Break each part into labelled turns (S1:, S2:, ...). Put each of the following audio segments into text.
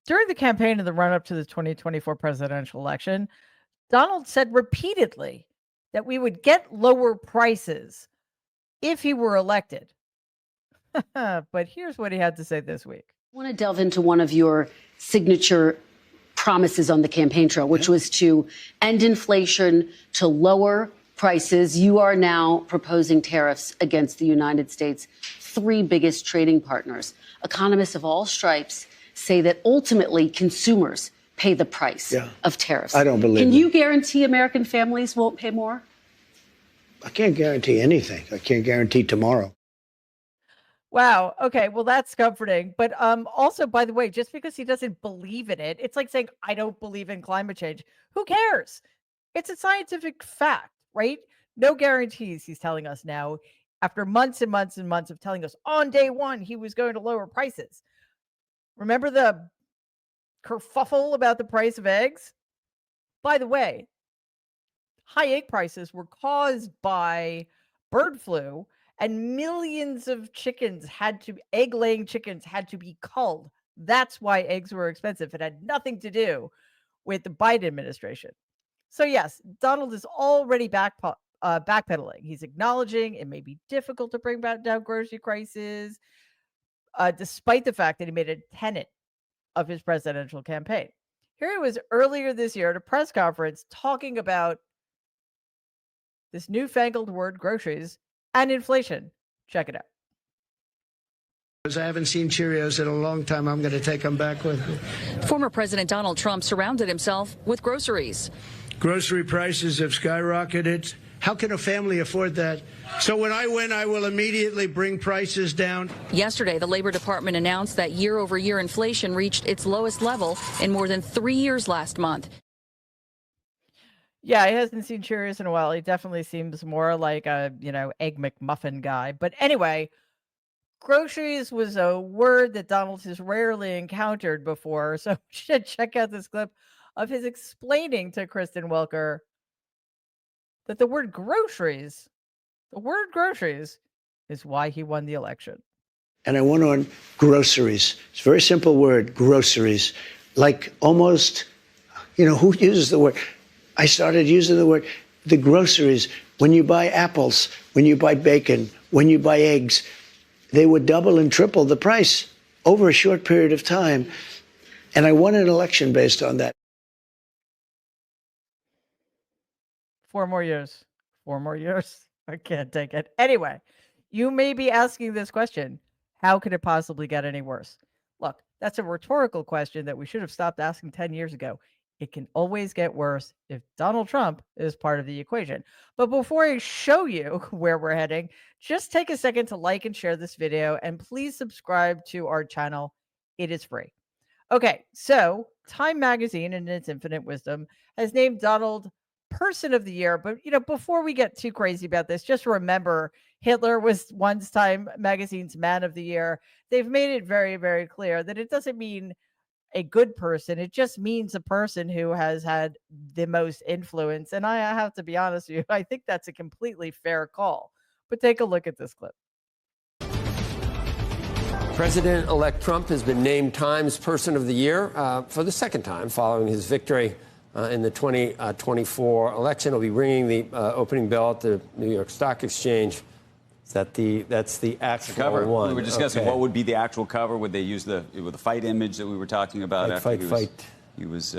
S1: During the campaign in the run up to the 2024 presidential election, Donald said repeatedly that we would get lower prices if he were elected. But here's what he had to say this week.
S2: I want to delve into one of your signature promises on the campaign trail, which was to end inflation, to lower prices. You are now proposing tariffs against the United States' three biggest trading partners. Economists of all stripes say that ultimately consumers pay the price of tariffs.
S3: I don't believe
S2: Can
S3: it.
S2: you guarantee American families won't pay more?
S3: I can't guarantee anything. I can't guarantee tomorrow.
S1: Wow. Okay. Well, that's comforting. But also, by the way, just because he doesn't believe in it, it's like saying, I don't believe in climate change. Who cares? It's a scientific fact, right? No guarantees, he's telling us now, after months and months and months of telling us on day one he was going to lower prices. Remember the kerfuffle about the price of eggs? By the way, high egg prices were caused by bird flu, and millions of egg-laying chickens had to be culled. That's why eggs were expensive. It had nothing to do with the Biden administration. So yes, Donald is already backpedaling. He's acknowledging it may be difficult to bring back down grocery prices, despite the fact that he made it a tenet of his presidential campaign. Here he was earlier this year at a press conference talking about this newfangled word, groceries, and inflation. Check it out.
S4: I haven't seen Cheerios in a long time. I'm going to take them back with me.
S5: Former President Donald Trump surrounded himself with groceries.
S4: Grocery prices have skyrocketed. How can a family afford that? So when I win, I will immediately bring prices down.
S5: Yesterday, the Labor Department announced that year-over-year inflation reached its lowest level in more than 3 years last month.
S1: Yeah, he hasn't seen Cheerios in a while. He definitely seems more like a, Egg McMuffin guy. But anyway, groceries was a word that Donald has rarely encountered before. So you should check out this clip of his explaining to Kristen Welker that the word groceries is why he won the election.
S3: And I went on groceries. It's a very simple word, groceries. Like almost, who uses the word? I started using the word, the groceries. When you buy apples, when you buy bacon, when you buy eggs, they would double and triple the price over a short period of time. And I won an election based on that.
S1: 4 more years. 4 more years. I can't take it. Anyway, you may be asking this question. How could it possibly get any worse? Look, that's a rhetorical question that we should have stopped asking 10 years ago. It can always get worse if Donald Trump is part of the equation. But before I show you where we're heading, just take a second to like and share this video, and please subscribe to our channel. It is free. Okay, so Time Magazine, in its infinite wisdom, has named Donald Person of the Year. But, before we get too crazy about this, just remember Hitler was once Time Magazine's Man of the Year. They've made it very, very clear that it doesn't mean a good person. It just means a person who has had the most influence. And I have to be honest with you, I think that's a completely fair call. But take a look at this clip.
S6: President-elect Trump has been named Time's Person of the Year for the second time following his victory in the 2024 election. He'll be ringing the opening bell at the New York Stock Exchange. That's the actual
S7: cover.
S6: one.
S7: We were discussing what would be the actual cover. Would they use the fight image that we were talking about after he was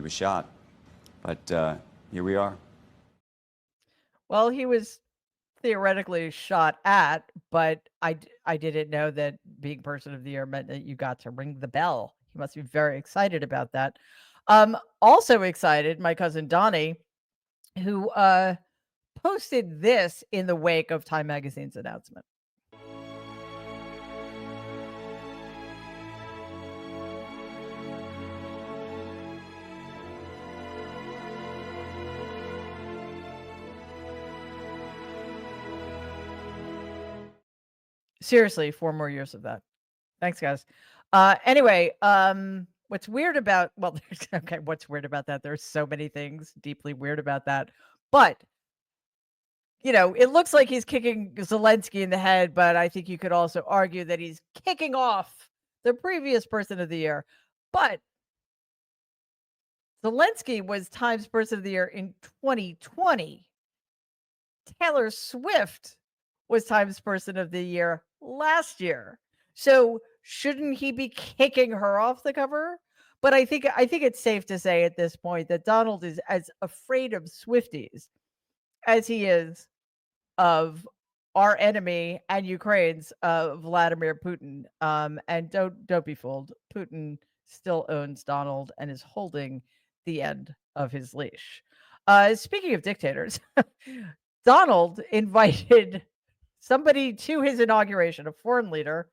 S7: shot? But here we are.
S1: Well, he was theoretically shot at, but I didn't know that being Person of the Year meant that you got to ring the bell. He must be very excited about that. Also excited, my cousin Donnie, who posted this in the wake of Time Magazine's announcement. Seriously, 4 more years of that. Thanks, guys. Anyway, what's weird about, what's weird about that? There's so many things deeply weird about that. But it looks like he's kicking Zelensky in the head, but I think you could also argue that he's kicking off the previous Person of the Year. But Zelensky was Times Person of the Year in 2020. Taylor Swift was Times Person of the Year last year. So shouldn't he be kicking her off the cover? But I think it's safe to say at this point that Donald is as afraid of Swifties as he is of our enemy and Ukraine's Vladimir Putin. And don't be fooled. Putin still owns Donald and is holding the end of his leash. Speaking of dictators, Donald invited somebody to his inauguration, a foreign leader,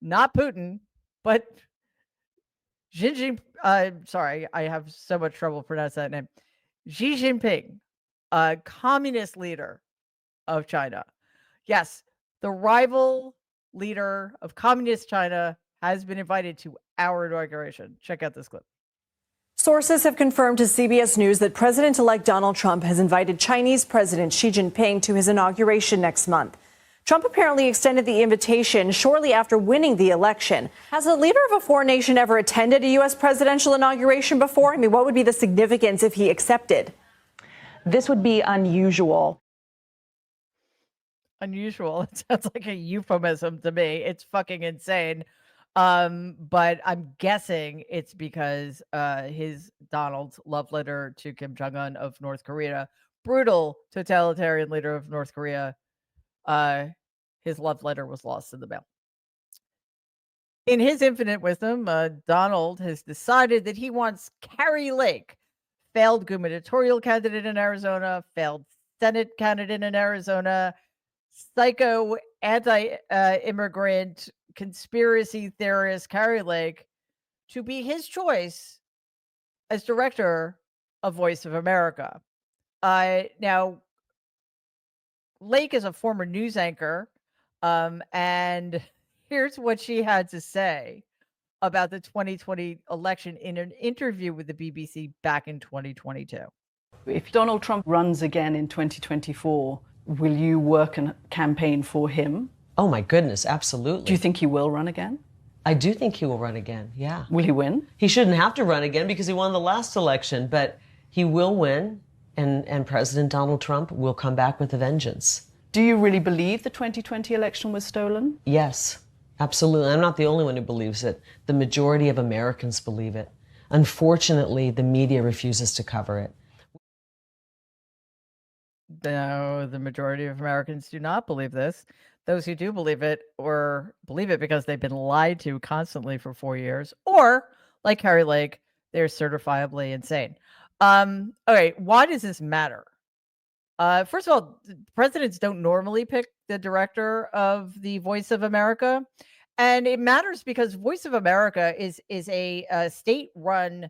S1: not Putin, but sorry, I have so much trouble pronouncing that name. Xi Jinping, a communist leader of China. Yes, the rival leader of communist China has been invited to our inauguration. Check out this clip.
S8: Sources have confirmed to CBS News that President-elect Donald Trump has invited Chinese President Xi Jinping to his inauguration next month. Trump apparently extended the invitation shortly after winning the election. Has a leader of a foreign nation ever attended a U.S. presidential inauguration before? I mean, what would be the significance if he accepted?
S9: This would be unusual.
S1: Unusual. It sounds like a euphemism to me. It's fucking insane. But I'm guessing it's because his Donald's love letter to Kim Jong-un of North Korea, brutal totalitarian leader of North Korea, his love letter was lost in the mail. In his infinite wisdom, Donald has decided that he wants Carrie Lake, failed gubernatorial candidate in Arizona, failed Senate candidate in Arizona, psycho anti-immigrant conspiracy theorist Carrie Lake, to be his choice as director of Voice of America. Now, Lake is a former news anchor, and here's what she had to say about the 2020 election in an interview with the BBC back in 2022.
S9: If Donald Trump runs again in 2024, will you work and campaign for him?
S10: Oh my goodness, absolutely.
S9: Do you think he will run again?
S10: I do think he will run again, yeah.
S9: Will he win?
S10: He shouldn't have to run again because he won the last election, but he will win, and President Donald Trump will come back with a vengeance.
S9: Do you really believe the 2020 election was stolen?
S10: Yes, absolutely. I'm not the only one who believes it. The majority of Americans believe it. Unfortunately, the media refuses to cover it.
S1: No, the majority of Americans do not believe this. Those who do believe it, or believe it because they've been lied to constantly for 4 years, or like Carrie Lake, they're certifiably insane. Okay, why does this matter? First of all, presidents don't normally pick the director of the Voice of America, and it matters because Voice of America is a state-run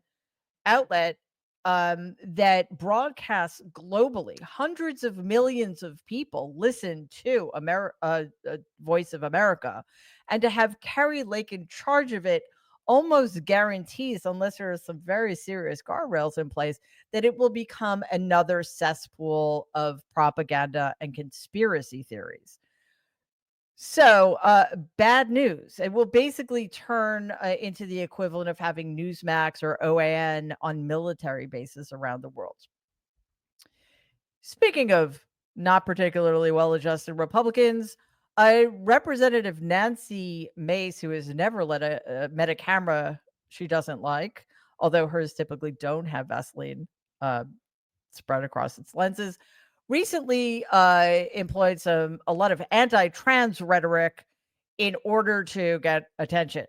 S1: outlet that broadcasts globally. Hundreds of millions of people listen to Voice of America, and to have Carrie Lake in charge of it almost guarantees, unless there are some very serious guardrails in place, that it will become another cesspool of propaganda and conspiracy theories. So, bad news. It will basically turn into the equivalent of having Newsmax or OAN on military bases around the world. Speaking of not particularly well-adjusted Republicans, Representative Nancy Mace, who has never met a camera she doesn't like, although hers typically don't have Vaseline spread across its lenses, recently employed a lot of anti-trans rhetoric in order to get attention.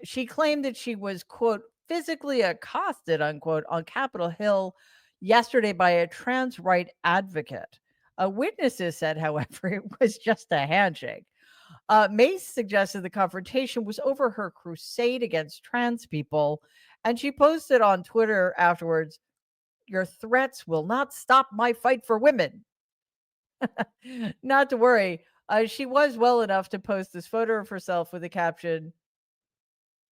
S1: She claimed that she was, quote, physically accosted, unquote, on Capitol Hill yesterday by a trans right advocate. Witnesses said, however, it was just a handshake. Mace suggested the confrontation was over her crusade against trans people, and she posted on Twitter afterwards, "Your threats will not stop my fight for women." Not to worry, she was well enough to post this photo of herself with the caption,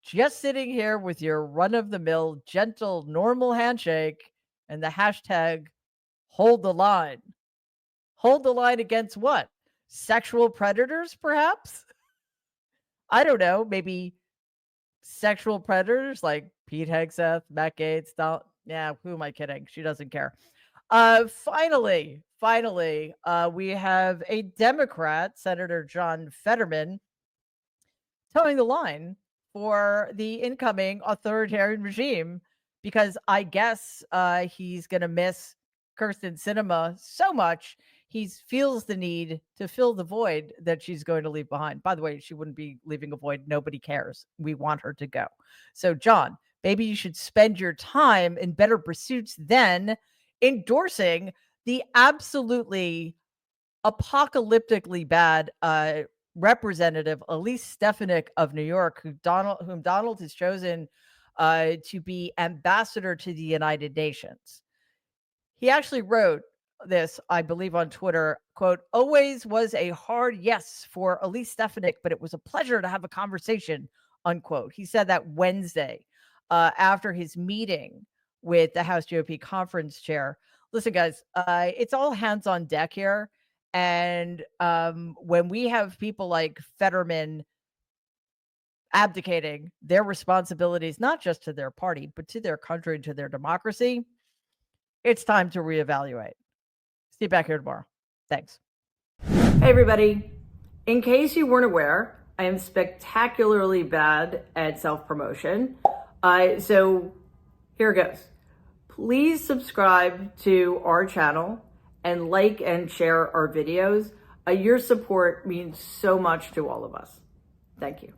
S1: "Just sitting here with your run-of-the-mill, gentle, normal handshake," and the hashtag, "Hold the line." Hold the line against what? Sexual predators, perhaps? I don't know, maybe sexual predators like Pete Hegseth, Matt Gaetz, yeah, who am I kidding? She doesn't care. Finally, we have a Democrat, Senator John Fetterman, towing the line for the incoming authoritarian regime because I guess he's going to miss Kirsten Sinema so much he feels the need to fill the void that she's going to leave behind. By the way, she wouldn't be leaving a void. Nobody cares. We want her to go. So, John, maybe you should spend your time in better pursuits than endorsing the absolutely apocalyptically bad Representative Elise Stefanik of New York, whom Donald has chosen to be ambassador to the United Nations. He actually wrote this, I believe, on Twitter, quote, always was a hard yes for Elise Stefanik, but it was a pleasure to have a conversation, unquote. He said that Wednesday after his meeting with the House GOP conference chair. Listen, guys, it's all hands on deck here. And when we have people like Fetterman abdicating their responsibilities, not just to their party, but to their country and to their democracy, it's time to reevaluate. See you back here tomorrow. Thanks. Hey, everybody. In case you weren't aware, I am spectacularly bad at self-promotion. So here it goes. Please subscribe to our channel and like and share our videos. Your support means so much to all of us. Thank you.